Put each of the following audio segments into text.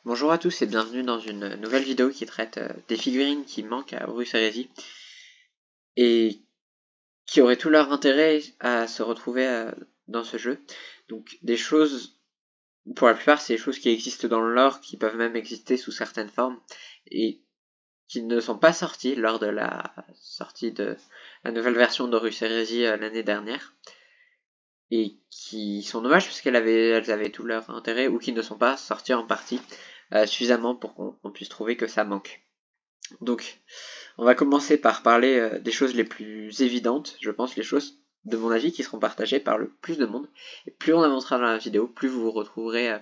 Bonjour à tous et bienvenue dans une nouvelle vidéo qui traite des figurines qui manquent à Horus Heresy et qui auraient tout leur intérêt à se retrouver dans ce jeu. Donc des choses, pour la plupart c'est des choses qui existent dans le lore, qui peuvent même exister sous certaines formes et qui ne sont pas sorties lors de la sortie de la nouvelle version d'Horus Heresy l'année dernière. Et qui sont dommages parce elles avaient tout leur intérêt ou qui ne sont pas sorties en partie suffisamment pour qu'on puisse trouver que ça manque. Donc, on va commencer par parler des choses les plus évidentes, je pense, les choses, de mon avis, qui seront partagées par le plus de monde. Et plus on avancera dans la vidéo, plus vous vous retrouverez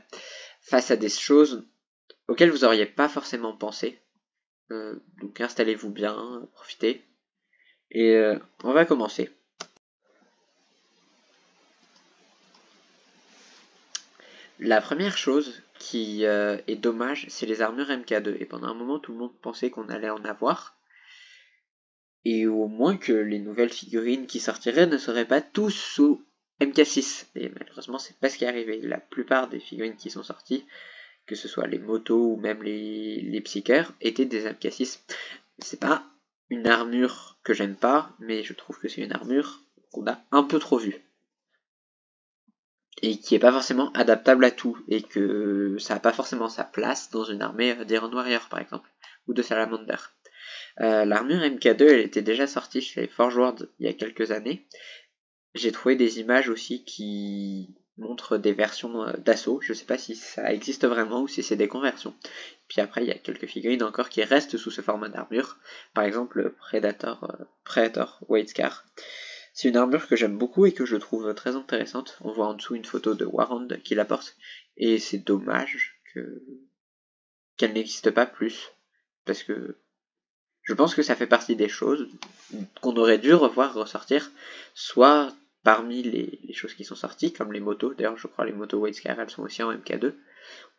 face à des choses auxquelles vous n'auriez pas forcément pensé. Donc installez-vous bien, profitez. Et on va commencer. La première chose qui est dommage, c'est les armures MK2. Et pendant un moment, tout le monde pensait qu'on allait en avoir. Et au moins que les nouvelles figurines qui sortiraient ne seraient pas tous sous MK6. Et malheureusement, c'est pas ce qui est arrivé. La plupart des figurines qui sont sorties, que ce soit les motos ou même les psychers, étaient des MK6. C'est pas une armure que j'aime pas, mais je trouve que c'est une armure qu'on a un peu trop vue. Et qui est pas forcément adaptable à tout, et que ça a pas forcément sa place dans une armée d'Iron Warrior par exemple, ou de Salamander. L'armure MK2 elle était déjà sortie chez Forge World il y a quelques années. J'ai trouvé des images aussi qui montrent des versions d'assaut, je sais pas si ça existe vraiment ou si c'est des conversions. Puis après il y a quelques figurines encore qui restent sous ce format d'armure, par exemple le Predator White Scar. C'est une armure que j'aime beaucoup et que je trouve très intéressante. On voit en dessous une photo de Warand qui la porte, et c'est dommage qu'elle n'existe pas plus, parce que je pense que ça fait partie des choses qu'on aurait dû revoir ressortir, soit parmi les choses qui sont sorties, comme les motos. D'ailleurs, je crois les motos White Scar, elles sont aussi en MK2.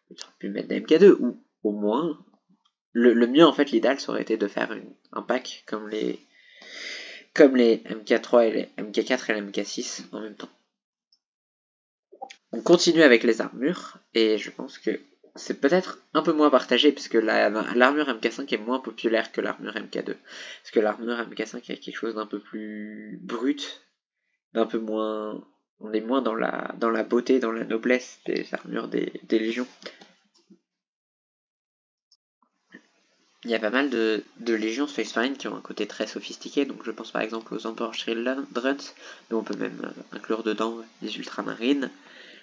On aurait pu mettre des MK2, ou au moins, le mieux en fait, l'idéal, ça aurait été de faire un pack comme les MK3 et les MK4 et les MK6 en même temps. On continue avec les armures, et je pense que c'est peut-être un peu moins partagé, puisque l'armure MK5 est moins populaire que l'armure MK2. Parce que l'armure MK5 est quelque chose d'un peu plus brut, d'un peu moins... On est moins dans la beauté, dans la noblesse des armures des légions. Il y a pas mal de légions Space Marine qui ont un côté très sophistiqué, donc je pense par exemple aux Emperor Children, dont on peut même inclure dedans les Ultramarines,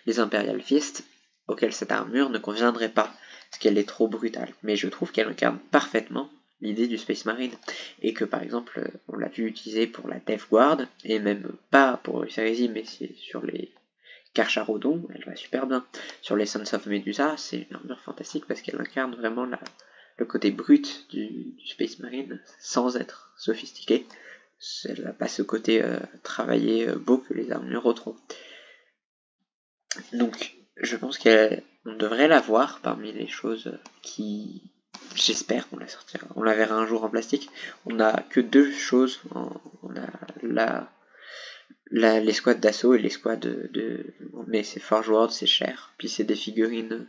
les Imperial Fist, auxquelles cette armure ne conviendrait pas, parce qu'elle est trop brutale. Mais je trouve qu'elle incarne parfaitement l'idée du Space Marine, et que par exemple, on l'a vu utiliser pour la Death Guard, et même pas pour Heresy, mais c'est sur les Carcharodon, elle va super bien. Sur les Sons of Medusa, c'est une armure fantastique parce qu'elle incarne vraiment le côté brut du Space Marine, sans être sophistiqué. Elle n'a pas ce côté travaillé beau que les armures autres ont. Donc, je pense qu'on devrait la voir parmi les choses qui... J'espère qu'on la sortira. On la verra un jour en plastique. On n'a que deux choses. On a l'escouade d'assaut et l'escouade de... Mais c'est Forge World, c'est cher. Puis c'est des figurines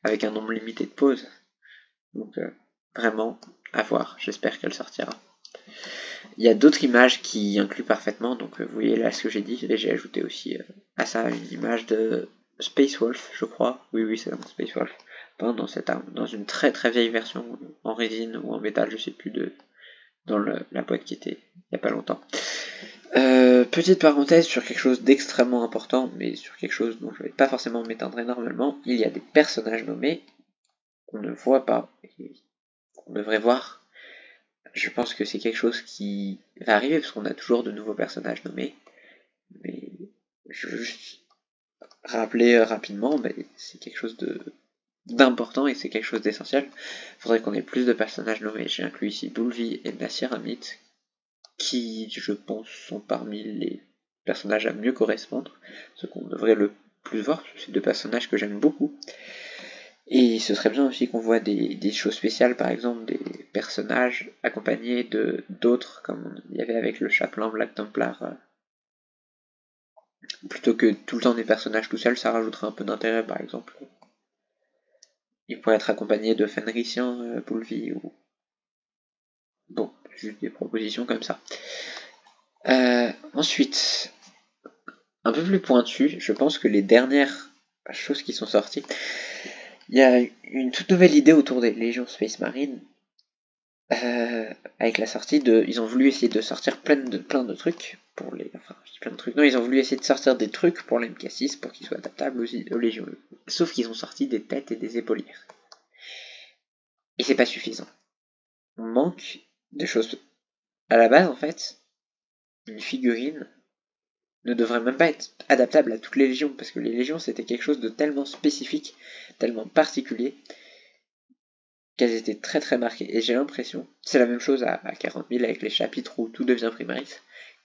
avec un nombre limité de poses. Donc, vraiment, à voir. J'espère qu'elle sortira. Il y a d'autres images qui incluent parfaitement. Donc, vous voyez là ce que j'ai dit. Et j'ai ajouté aussi à ça une image de Space Wolf, je crois. Oui, c'est un Space Wolf. Dans cette arme, dans une très très vieille version en résine ou en métal, je sais plus dans la boîte qui était il n'y a pas longtemps. Petite parenthèse sur quelque chose d'extrêmement important, mais sur quelque chose dont je ne vais pas forcément m'étendre énormément, il y a des personnages nommés qu'on ne voit pas et qu'on devrait voir. Je pense que c'est quelque chose qui va arriver parce qu'on a toujours de nouveaux personnages nommés, mais je veux juste rappeler rapidement, mais c'est quelque chose d'important et c'est quelque chose d'essentiel. Il faudrait qu'on ait plus de personnages nommés. J'ai inclus ici Bulvi et Nasir Amit, qui, je pense, sont parmi les personnages à mieux correspondre, ce qu'on devrait le plus voir, parce que c'est deux personnages que j'aime beaucoup. Et ce serait bien aussi qu'on voit des choses spéciales, par exemple des personnages accompagnés de d'autres, comme il y avait avec le chapelain Black Templar. Plutôt que tout le temps des personnages tout seuls, ça rajouterait un peu d'intérêt, par exemple. Il pourrait être accompagné de Fenricien, Poulvi ou... Bon, juste des propositions comme ça. Ensuite, un peu plus pointu, je pense que les dernières choses qui sont sorties, il y a une toute nouvelle idée autour des Légions Space Marine, avec la sortie de... Ils ont voulu essayer de sortir plein de trucs pour les... Enfin, plein de trucs. Non, ils ont voulu essayer de sortir des trucs pour les MK6 pour qu'ils soient adaptables aux Légions. Sauf qu'ils ont sorti des têtes et des épaulières. Et c'est pas suffisant. On manque de choses. À la base, en fait, une figurine ne devrait même pas être adaptable à toutes les légions, parce que les légions c'était quelque chose de tellement spécifique, tellement particulier, qu'elles étaient très très marquées. Et j'ai l'impression, c'est la même chose à 40 000 avec les chapitres où tout devient primaris,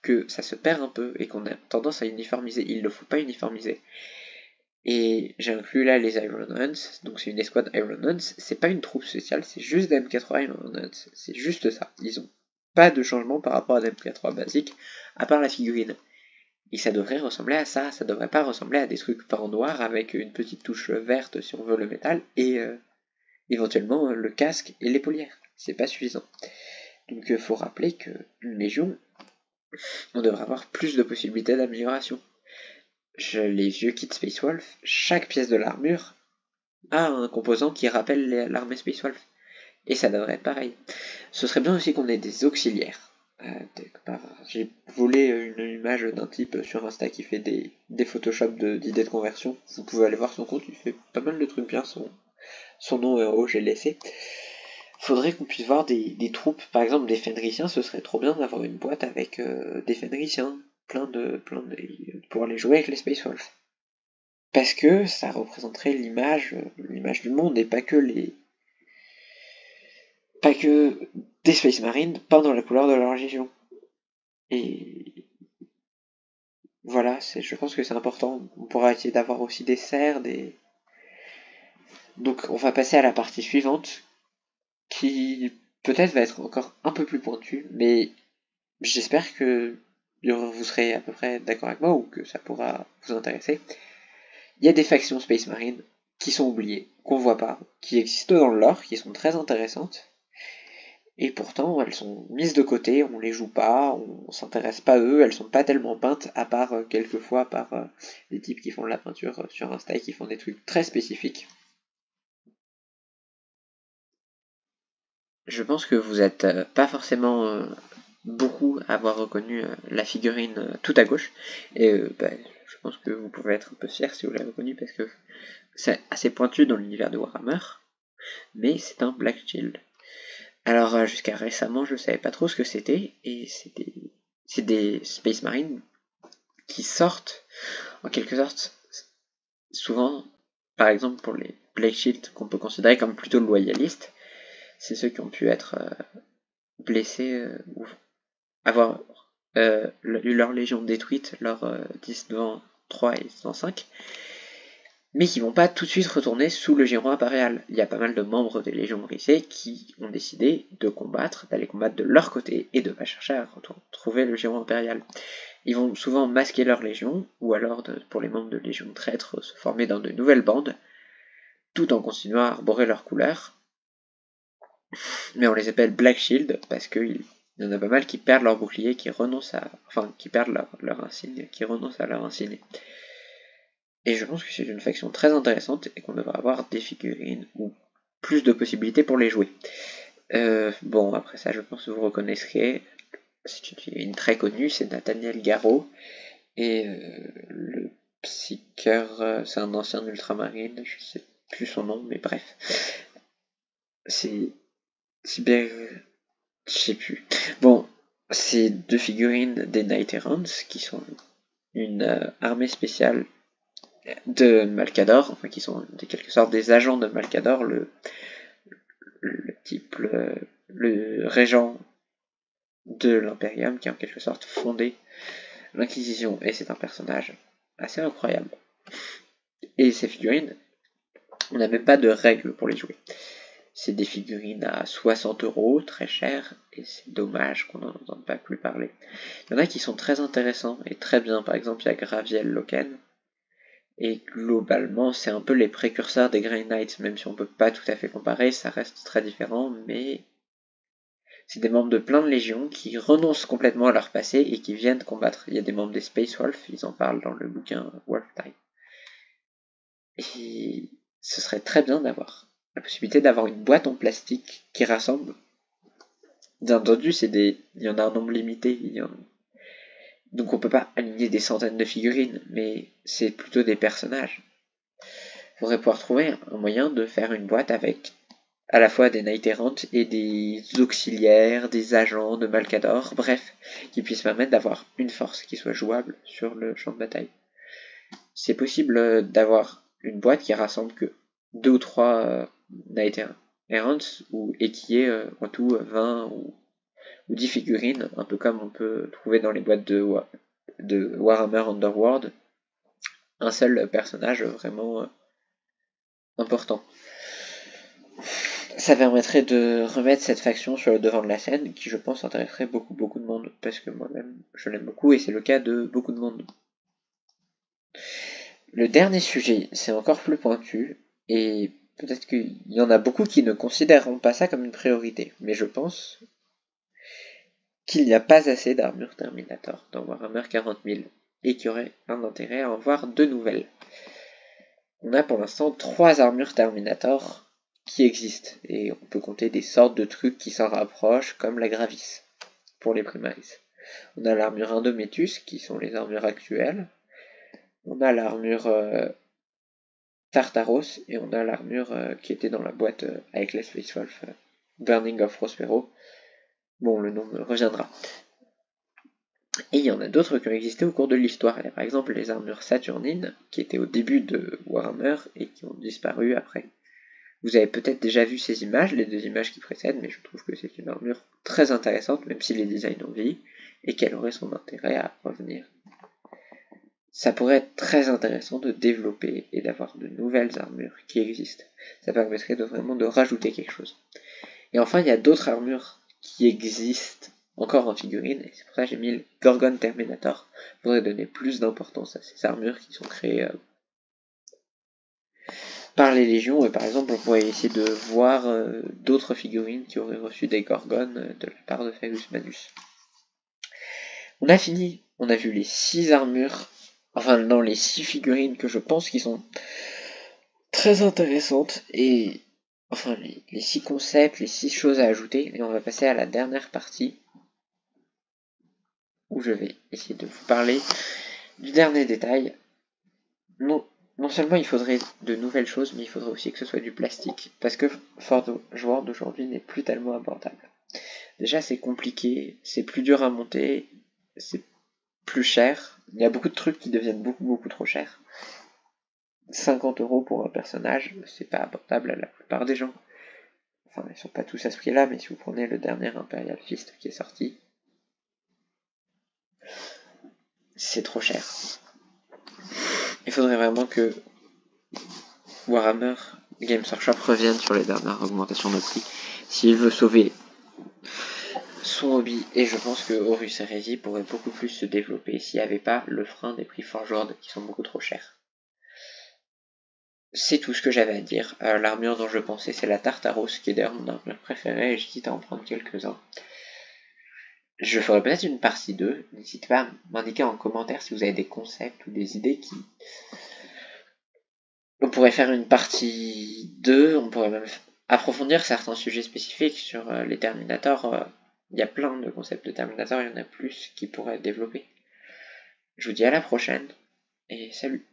que ça se perd un peu et qu'on a tendance à uniformiser. Il ne faut pas uniformiser. Et j'ai inclus là les Iron Hunts, donc c'est une escouade Iron Hunts, c'est pas une troupe spéciale, c'est juste des MK3 Iron Hunts, c'est juste ça. Ils ont pas de changement par rapport à des MK3 basiques, à part la figurine. Et ça devrait ressembler à ça, ça devrait pas ressembler à des trucs peints en noir avec une petite touche verte si on veut le métal, et éventuellement le casque et l'épaulière. C'est pas suffisant. Donc faut rappeler que une légion, on devrait avoir plus de possibilités d'amélioration. Les vieux kits Space Wolf, chaque pièce de l'armure a un composant qui rappelle l'armée Space Wolf. Et ça devrait être pareil. Ce serait bien aussi qu'on ait des auxiliaires. J'ai volé une image d'un type sur Insta qui fait des Photoshop d'idées de conversion. Vous pouvez aller voir son compte, il fait pas mal de trucs bien. Son nom est en haut, j'ai laissé. Faudrait qu'on puisse voir des troupes, par exemple des Fenriciens, ce serait trop bien d'avoir une boîte avec des Fenriciens, pour aller jouer avec les Space Wolves. Parce que ça représenterait l'image du monde et pas que des Space Marines peints dans la couleur de leur légion. Et voilà, je pense que c'est important. On pourra essayer d'avoir aussi des serres, Donc on va passer à la partie suivante, qui peut-être va être encore un peu plus pointue, mais j'espère que vous serez à peu près d'accord avec moi ou que ça pourra vous intéresser. Il y a des factions Space Marine qui sont oubliées, qu'on voit pas, qui existent dans le lore, qui sont très intéressantes, et pourtant elles sont mises de côté, on les joue pas, on s'intéresse pas à eux, elles sont pas tellement peintes, à part quelques fois par des types qui font de la peinture sur Insta et qui font des trucs très spécifiques. Je pense que vous êtes pas forcément beaucoup à avoir reconnu la figurine tout à gauche, et je pense que vous pouvez être un peu fier si vous l'avez reconnu parce que c'est assez pointu dans l'univers de Warhammer, mais c'est un Black Shield. Alors jusqu'à récemment, je savais pas trop ce que c'était, et c'est des Space Marines qui sortent, en quelque sorte, souvent, par exemple pour les Black Shield qu'on peut considérer comme plutôt loyalistes, c'est ceux qui ont pu être blessés ou avoir eu leur légion détruite lors 10-3 et 105, mais qui vont pas tout de suite retourner sous le giron impérial. Il y a pas mal de membres des légions brisées qui ont décidé d'aller combattre de leur côté et de pas chercher à retrouver le giron impérial. Ils vont souvent masquer leur légion, ou alors pour les membres de légions traîtres se former dans de nouvelles bandes, tout en continuant à arborer leurs couleurs. Mais on les appelle Black Shield parce qu'il y en a pas mal qui perdent leur bouclier, qui perdent leur insigne, qui renoncent à leur insigne. Et je pense que c'est une faction très intéressante et qu'on devrait avoir des figurines ou plus de possibilités pour les jouer. Bon, après ça, je pense que vous reconnaîtrez, c'est une figurine très connue, c'est Nathaniel Garraud. Et le Psyker, c'est un ancien ultramarine, je sais plus son nom, mais bref. C'est bien, je sais plus. Bon, c'est deux figurines des Knight Errants qui sont une armée spéciale de Malcador, enfin qui sont en quelque sorte des agents de Malcador, le régent de l'Imperium qui a en quelque sorte fondé l'Inquisition, et c'est un personnage assez incroyable. Et ces figurines, on n'a même pas de règles pour les jouer. C'est des figurines à 60€, très chères, et c'est dommage qu'on n'en entende pas plus parler. Il y en a qui sont très intéressants et très bien, par exemple il y a Graviel Loken, Et globalement, c'est un peu les précurseurs des Grey Knights, même si on peut pas tout à fait comparer, ça reste très différent, mais c'est des membres de plein de légions qui renoncent complètement à leur passé et qui viennent combattre. Il y a des membres des Space Wolves, ils en parlent dans le bouquin Wolftime. Et ce serait très bien d'avoir la possibilité d'avoir une boîte en plastique qui rassemble. Bien entendu, il y en a un nombre limité, donc on peut pas aligner des centaines de figurines, mais c'est plutôt des personnages. Il faudrait pouvoir trouver un moyen de faire une boîte avec à la fois des Knights errantes et des auxiliaires, des agents de Malcador, bref, qui puissent permettre d'avoir une force qui soit jouable sur le champ de bataille. C'est possible d'avoir une boîte qui rassemble que 2 ou 3 Knights errants et qui est en tout 20 ou 10 figurines, un peu comme on peut trouver dans les boîtes de Warhammer Underworld, un seul personnage vraiment important. Ça permettrait de remettre cette faction sur le devant de la scène, qui je pense intéresserait beaucoup de monde, parce que moi-même je l'aime beaucoup et c'est le cas de beaucoup de monde. Le dernier sujet, c'est encore plus pointu, et peut-être qu'il y en a beaucoup qui ne considéreront pas ça comme une priorité, mais je pense qu'il n'y a pas assez d'armure Terminator dans Warhammer 40 000, et qu'il y aurait un intérêt à en voir 2 nouvelles. On a pour l'instant 3 armures Terminator qui existent, et on peut compter des sortes de trucs qui s'en rapprochent, comme la Gravis, pour les Primaries. On a l'armure Indometus, qui sont les armures actuelles. On a l'armure Tartaros, et on a l'armure qui était dans la boîte avec les Space Wolf, Burning of Prospero. Bon, le nom me reviendra. Et il y en a d'autres qui ont existé au cours de l'histoire. Il y a par exemple les armures Saturnines, qui étaient au début de Warhammer et qui ont disparu après. Vous avez peut-être déjà vu ces images, les 2 images qui précèdent, mais je trouve que c'est une armure très intéressante, même si les designs ont vieilli, et qu'elle aurait son intérêt à revenir. Ça pourrait être très intéressant de développer et d'avoir de nouvelles armures qui existent. Ça permettrait vraiment de rajouter quelque chose. Et enfin, il y a d'autres armures qui existent encore en figurine, et c'est pour ça que j'ai mis le Gorgon Terminator. Il faudrait donner plus d'importance à ces armures qui sont créées par les légions, et par exemple on pourrait essayer de voir d'autres figurines qui auraient reçu des Gorgones de la part de Ferus Manus. On a fini, on a vu les 6 armures, enfin non, les 6 figurines que je pense qui sont très intéressantes, et enfin les 6 concepts, les 6 choses à ajouter, et on va passer à la dernière partie, où je vais essayer de vous parler du dernier détail. Non seulement il faudrait de nouvelles choses, mais il faudrait aussi que ce soit du plastique, parce que Forge World d'aujourd'hui n'est plus tellement abordable. Déjà c'est compliqué, c'est plus dur à monter, c'est plus cher, il y a beaucoup de trucs qui deviennent beaucoup trop chers. 50 € pour un personnage, c'est pas abordable à la plupart des gens. Enfin, ils sont pas tous à ce prix-là, mais si vous prenez le dernier Imperial Fist qui est sorti, c'est trop cher. Il faudrait vraiment que Warhammer Games Workshop revienne sur les dernières augmentations de prix s'il veut sauver son hobby, et je pense que Horus Heresy pourrait beaucoup plus se développer s'il n'y avait pas le frein des prix Forge World qui sont beaucoup trop chers. C'est tout ce que j'avais à dire. L'armure dont je pensais, c'est la Tartaros, qui est d'ailleurs mon armure préférée, et j'hésite à en prendre quelques-uns. Je ferai peut-être une partie 2. N'hésitez pas à m'indiquer en commentaire si vous avez des concepts ou des idées qui... On pourrait faire une partie 2, on pourrait même approfondir certains sujets spécifiques sur les Terminators. Il y a plein de concepts de Terminator, il y en a plus qui pourraient être développés. Je vous dis à la prochaine, et salut!